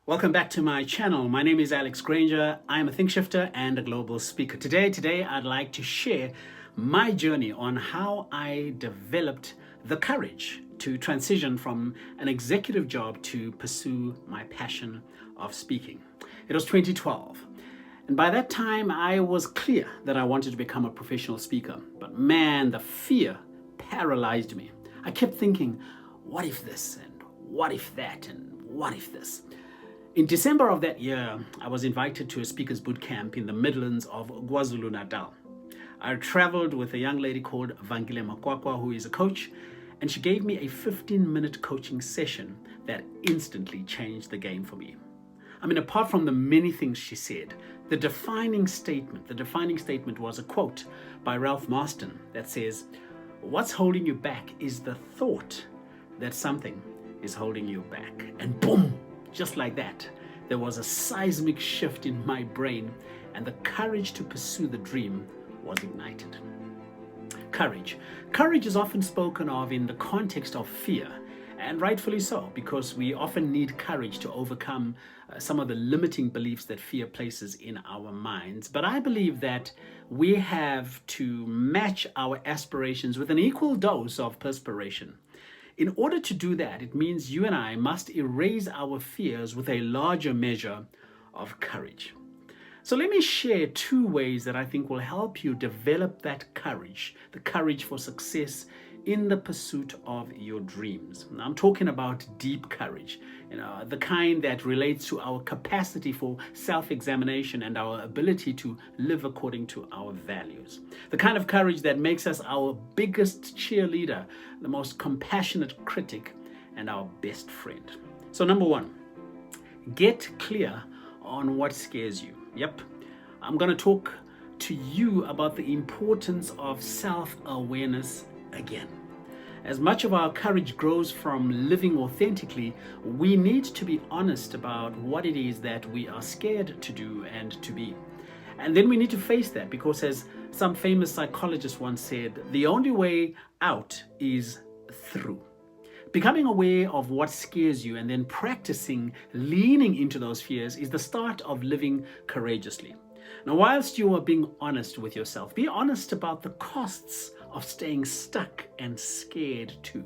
Welcome back to my channel. My name is Alex Granger. I am a think shifter and a global speaker. Today I'd like to share my journey on how I developed the courage to transition from an executive job to pursue my passion of speaking. It was 2012. And by that time, I was clear that I wanted to become a professional speaker. But man, the fear paralyzed me. I kept thinking, what if this? And what if that? And what if this? In December of that year, I was invited to a speaker's boot camp in the Midlands of KwaZulu-Natal. I traveled with a young lady called Vangile Makwakwa, who is a coach, and she gave me a 15-minute coaching session that instantly changed the game for me. I mean, apart from the many things she said, the defining statement was a quote by Ralph Marston that says, "What's holding you back is the thought that something is holding you back." And boom! Just like that, there was a seismic shift in my brain, and the courage to pursue the dream was ignited. Courage. Courage is often spoken of in the context of fear, and rightfully so, because we often need courage to overcome some of the limiting beliefs that fear places in our minds. But I believe that we have to match our aspirations with an equal dose of perspiration. In order to do that, it means you and I must erase our fears with a larger measure of courage. So let me share two ways that I think will help you develop that courage, the courage for success in the pursuit of your dreams. Now, I'm talking about deep courage, the kind that relates to our capacity for self-examination and our ability to live according to our values. The kind of courage that makes us our biggest cheerleader, the most compassionate critic, and our best friend. So number one, get clear on what scares you. Yep, I'm going to talk to you about the importance of self-awareness again. As much of our courage grows from living authentically, we need to be honest about what it is that we are scared to do and to be. And then we need to face that, because as some famous psychologist once said, the only way out is through. Becoming aware of what scares you and then practicing leaning into those fears is the start of living courageously. Now, whilst you are being honest with yourself, be honest about the costs of staying stuck and scared too.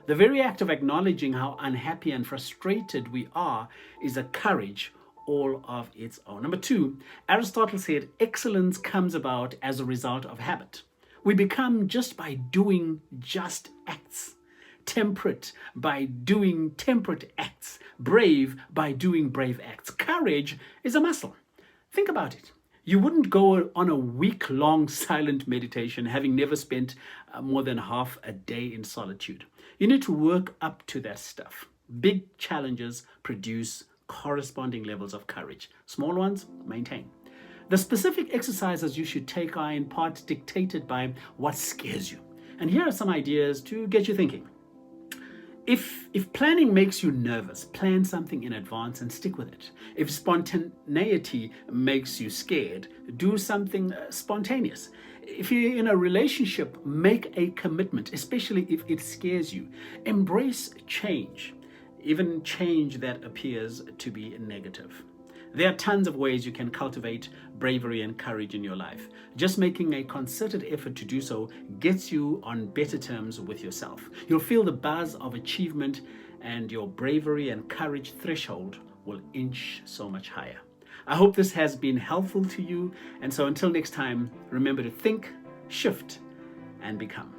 The very act of acknowledging how unhappy and frustrated we are is a courage all of its own. Number two, Aristotle said excellence comes about as a result of habit. We become just by doing just acts. Temperate by doing temperate acts. Brave by doing brave acts. Courage is a muscle. Think about it. You wouldn't go on a week-long silent meditation having never spent more than half a day in solitude. You need to work up to that stuff. Big challenges produce corresponding levels of courage. Small ones, maintain. The specific exercises you should take are in part dictated by what scares you. And here are some ideas to get you thinking. If planning makes you nervous, plan something in advance and stick with it. If spontaneity makes you scared, do something spontaneous. If you're in a relationship, make a commitment, especially if it scares you. Embrace change, even change that appears to be negative. There are tons of ways you can cultivate bravery and courage in your life. Just making a concerted effort to do so gets you on better terms with yourself. You'll feel the buzz of achievement, and your bravery and courage threshold will inch so much higher. I hope this has been helpful to you. And so until next time, remember to think, shift, and become.